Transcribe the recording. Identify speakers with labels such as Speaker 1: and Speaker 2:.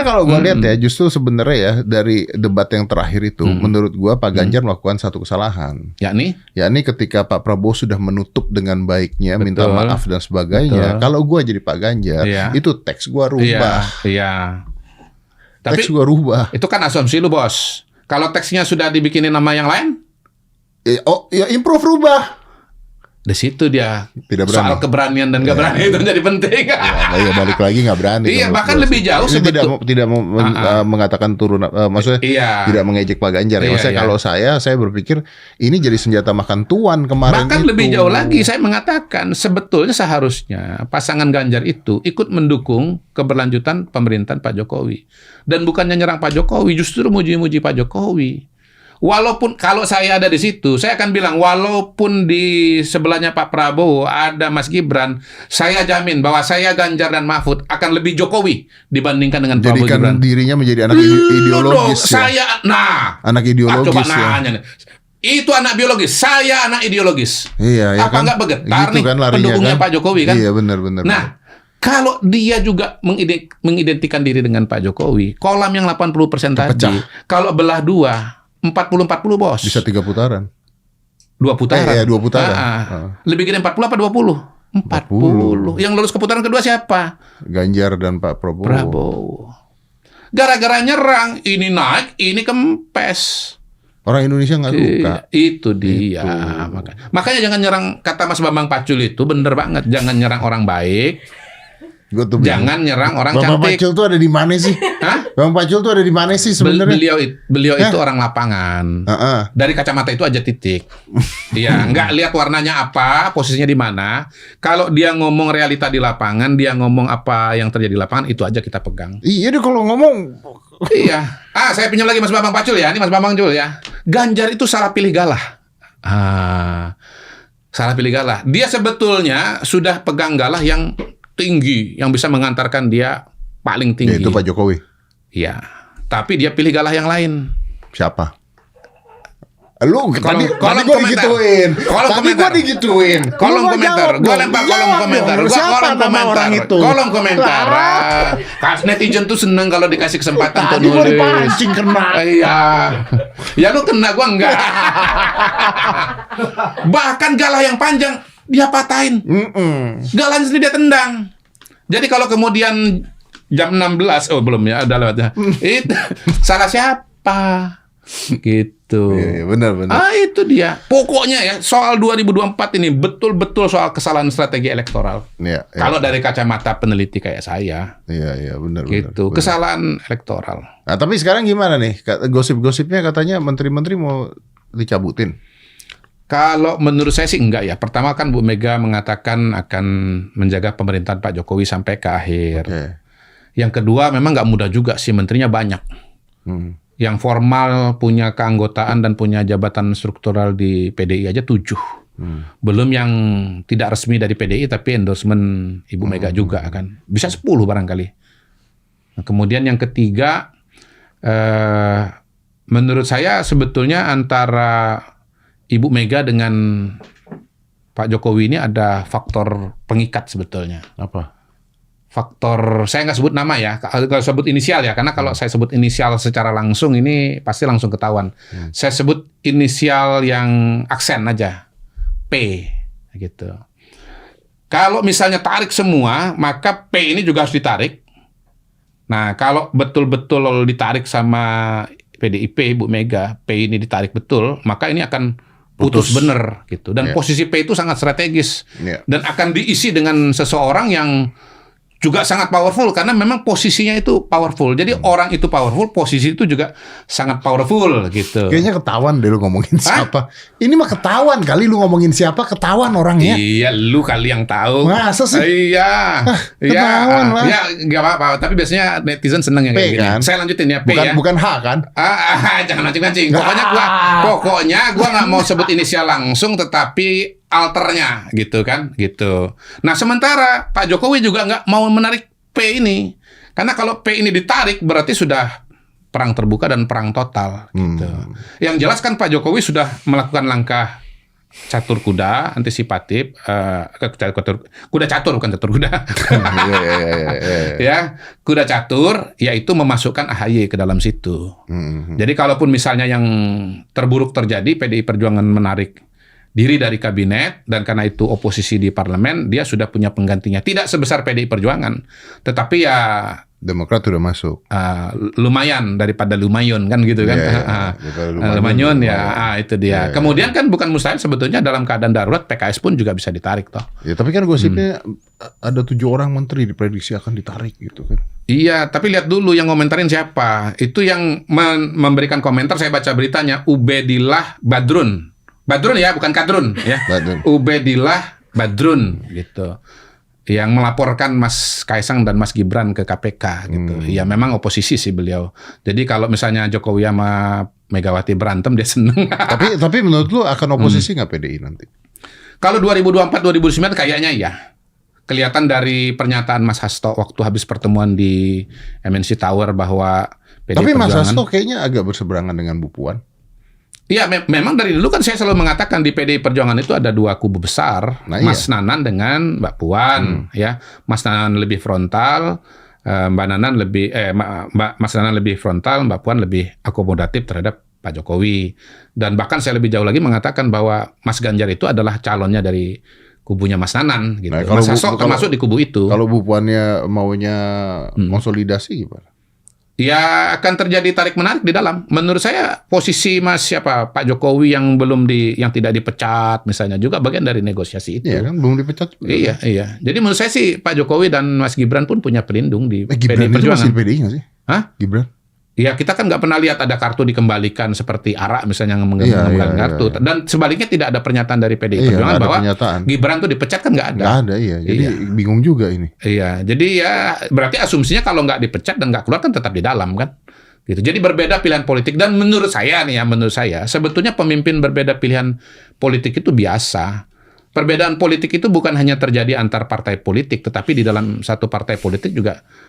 Speaker 1: Kalau gue lihat ya, justru sebenarnya ya dari debat yang terakhir itu, menurut gue Pak Ganjar melakukan satu kesalahan. Yakni ketika Pak Prabowo sudah menutup dengan baiknya, minta maaf dan sebagainya. Kalau gue jadi Pak Ganjar, itu teks gue rubah.
Speaker 2: Tapi
Speaker 1: teks gue rubah.
Speaker 2: Itu kan asumsi lu, Bos. Kalau teksnya sudah dibikinin nama yang lain?
Speaker 1: Improve rubah.
Speaker 2: Di situ dia
Speaker 1: tidak berani.
Speaker 2: Soal keberanian dan nggak berani itu jadi penting.
Speaker 1: Ya balik lagi nggak berani.
Speaker 2: Iya, bahkan lebih jauh
Speaker 1: sebetulnya. Tidak mau mengatakan turun, maksudnya tidak mengejek Pak Ganjar. Maksudnya kalau saya berpikir ini jadi senjata makan tuan kemarin.
Speaker 2: Bahkan lebih jauh lagi, saya mengatakan sebetulnya seharusnya pasangan Ganjar itu ikut mendukung keberlanjutan pemerintahan Pak Jokowi. Dan bukannya nyerang Pak Jokowi, justru muji-muji Pak Jokowi. Walaupun kalau saya ada di situ, saya akan bilang walaupun di sebelahnya Pak Prabowo ada Mas Gibran, saya jamin bahwa saya Ganjar dan Mahfud akan lebih Jokowi dibandingkan dengan Prabowo Gibran.
Speaker 1: Jadikan dirinya menjadi anak ideologis.
Speaker 2: Anak
Speaker 1: ideologis.
Speaker 2: Coba nanya. Itu anak biologis, saya anak ideologis.
Speaker 1: Iya,
Speaker 2: apa enggak bergetar
Speaker 1: gitu
Speaker 2: nih
Speaker 1: kan,
Speaker 2: pendukungnya
Speaker 1: kan?
Speaker 2: Pak Jokowi kan?
Speaker 1: Iya, benar.
Speaker 2: Nah, kalau dia juga mengidentikan diri dengan Pak Jokowi, kolam yang 80% tadi, kalau belah dua 40-40, Bos.
Speaker 1: Bisa 3 putaran.
Speaker 2: 2 putaran.
Speaker 1: 2 putaran.
Speaker 2: Lebih gede 40 apa 20? 40. Yang lulus ke putaran kedua siapa?
Speaker 1: Ganjar dan Pak Prabowo.
Speaker 2: Gara-gara nyerang, ini naik, ini kempes.
Speaker 1: Orang Indonesia nggak suka.
Speaker 2: Itu dia. Makanya jangan nyerang, kata Mas Bambang Pacul itu bener banget. Jangan nyerang orang baik. Jangan nyerang orang cantik.
Speaker 1: Bang Pacul tuh ada di mana sih?
Speaker 2: Hah?
Speaker 1: Bang Pacul tuh ada di mana sih sebenarnya?
Speaker 2: Beliau itu orang lapangan. Dari kacamata itu aja titik. Dia nggak lihat warnanya apa, posisinya di mana. Kalau dia ngomong realita di lapangan, dia ngomong apa yang terjadi di lapangan, itu aja kita pegang.
Speaker 1: Iya deh kalau ngomong.
Speaker 2: Iya. Saya pinjam lagi Mas Bambang Pacul ya. Ini Mas Bambang Pacul ya. Ganjar itu salah pilih galah. Salah pilih galah. Dia sebetulnya sudah pegang galah yang tinggi, yang bisa mengantarkan dia paling tinggi.
Speaker 1: Yaitu Pak Jokowi.
Speaker 2: Iya. Tapi dia pilih galah yang lain.
Speaker 1: Siapa? Lu tadi
Speaker 2: gue digituin. Kolom komentar. Gue lempar kolom komentar.
Speaker 1: Siapa nama orang itu?
Speaker 2: Kolom komentar. Netizen tuh seneng kalau dikasih kesempatan untuk
Speaker 1: nulis.
Speaker 2: Tadi gue
Speaker 1: dipancing kena.
Speaker 2: Iya. Ya lu kena, gue enggak. Bahkan galah yang panjang dia patahin. Galahnya sendiri dia tendang. Jadi kalau kemudian jam 16, belum ya, udah lewat ya. Itu salah siapa? Gitu.
Speaker 1: Iya, benar.
Speaker 2: Itu dia. Pokoknya ya, soal 2024 ini betul-betul soal kesalahan strategi elektoral.
Speaker 1: Iya.
Speaker 2: Kalau dari kacamata peneliti kayak saya.
Speaker 1: Iya, benar.
Speaker 2: Gitu. Kesalahan elektoral.
Speaker 1: Nah, tapi sekarang gimana nih? Gosip-gosipnya katanya menteri-menteri mau dicabutin.
Speaker 2: Kalau menurut saya sih enggak ya. Pertama kan Bu Mega mengatakan akan menjaga pemerintahan Pak Jokowi sampai ke akhir. Yang kedua memang nggak mudah juga sih, menterinya banyak. Yang formal punya keanggotaan dan punya jabatan struktural di PDI aja 7. Belum yang tidak resmi dari PDI tapi endorsement Ibu Mega juga kan. Bisa 10 barangkali. Nah, kemudian yang ketiga, menurut saya sebetulnya antara Ibu Mega dengan Pak Jokowi ini ada faktor pengikat sebetulnya.
Speaker 1: Apa?
Speaker 2: Faktor, saya nggak sebut nama ya, kalau sebut inisial ya, karena kalau saya sebut inisial secara langsung ini pasti langsung ketahuan. Saya sebut inisial yang aksen aja, P, gitu. Kalau misalnya tarik semua, maka P ini juga harus ditarik. Nah, kalau betul-betul ditarik sama PDIP, Bu Mega, P ini ditarik betul, maka ini akan putus bener gitu. Dan posisi P itu sangat strategis dan akan diisi dengan seseorang yang juga sangat powerful karena memang posisinya itu powerful. Jadi orang itu powerful, posisi itu juga sangat powerful gitu.
Speaker 1: Kayaknya ketahuan deh lu ngomongin siapa. Ini mah ketahuan kali lu ngomongin siapa, ketahuan orangnya.
Speaker 2: Iya, lu kali yang tahu.
Speaker 1: Masa sih?
Speaker 2: Iya.
Speaker 1: Ketahuan lah.
Speaker 2: Ya, enggak apa-apa, tapi biasanya netizen seneng yang kayak gini.
Speaker 1: Kan?
Speaker 2: Saya lanjutin ya, P ya.
Speaker 1: Bukan H kan?
Speaker 2: Jangan mancing-mancing. Pokoknya gua nggak mau sebut inisial langsung, tetapi alternya gitu kan, gitu. Nah, sementara Pak Jokowi juga nggak mau menarik P ini, karena kalau P ini ditarik berarti sudah perang terbuka dan perang total gitu. Yang jelas kan Pak Jokowi sudah melakukan langkah catur kuda, antisipatif, kuda catur bukan catur kuda. Ya, kuda catur yaitu memasukkan AHY ke dalam situ. Jadi kalaupun misalnya yang terburuk terjadi, PDI Perjuangan menarik diri dari kabinet dan karena itu oposisi di parlemen, dia sudah punya penggantinya. Tidak sebesar PDI Perjuangan, tetapi ya
Speaker 1: Demokrat sudah masuk.
Speaker 2: Lumayan daripada lumayan kan gitu kan. Lumayan ya, itu dia. Kemudian kan bukan mustahil sebetulnya dalam keadaan darurat PKS pun juga bisa ditarik toh.
Speaker 1: Ya, tapi kan gosipnya ada 7 orang menteri diprediksi akan ditarik gitu kan.
Speaker 2: Iya, tapi lihat dulu yang ngomentarin siapa. Itu yang memberikan komentar, saya baca beritanya, Ubedillah Badrun. Badrun ya, bukan Kadrun ya. Ubedillah Badrun gitu. Yang melaporkan Mas Kaisang dan Mas Gibran ke KPK gitu. Ya memang oposisi sih beliau. Jadi kalau misalnya Jokowi sama Megawati berantem dia seneng.
Speaker 1: tapi menurut lu akan oposisi nggak PDI nanti?
Speaker 2: Kalau 2024-2029 kayaknya ya. Kelihatan dari pernyataan Mas Hasto waktu habis pertemuan di MNC Tower bahwa PDI
Speaker 1: Tapi Mas
Speaker 2: Perjuangan,
Speaker 1: Hasto kayaknya agak berseberangan dengan Bu Puan.
Speaker 2: Iya, memang dari dulu kan saya selalu mengatakan di PDI Perjuangan itu ada 2 kubu besar, Mas Nanan dengan Mbak Puan, ya. Mas Nanan lebih frontal, Mbak Nanan lebih Mas Nanan lebih frontal, Mbak Puan lebih akomodatif terhadap Pak Jokowi. Dan bahkan saya lebih jauh lagi mengatakan bahwa Mas Ganjar itu adalah calonnya dari kubunya Mas Nanan gitu.
Speaker 1: Nah,
Speaker 2: Mas Hasto termasuk di kubu itu.
Speaker 1: Kalau Bu Puannya maunya konsolidasi gimana?
Speaker 2: Ya akan terjadi tarik-menarik di dalam. Menurut saya posisi Pak Jokowi yang yang tidak dipecat misalnya juga bagian dari negosiasi itu.
Speaker 1: Iya kan belum dipecat.
Speaker 2: Iya. Jadi menurut saya sih Pak Jokowi dan Mas Gibran pun punya pelindung di
Speaker 1: PDI Perjuangan. Gibran itu masih PDI nggak sih?
Speaker 2: Hah?
Speaker 1: Gibran?
Speaker 2: Ya kita kan nggak pernah lihat ada kartu dikembalikan seperti ARA misalnya mengembalikan kartu. Dan sebaliknya tidak ada pernyataan dari PDI Perjuangan bahwa Gibran tuh dipecat kan nggak ada.
Speaker 1: Nggak ada, iya. Jadi bingung juga ini.
Speaker 2: Iya, jadi ya berarti asumsinya kalau nggak dipecat dan nggak keluar kan tetap di dalam kan. Gitu. Jadi berbeda pilihan politik dan menurut saya sebetulnya pemimpin berbeda pilihan politik itu biasa. Perbedaan politik itu bukan hanya terjadi antar partai politik, tetapi di dalam satu partai politik juga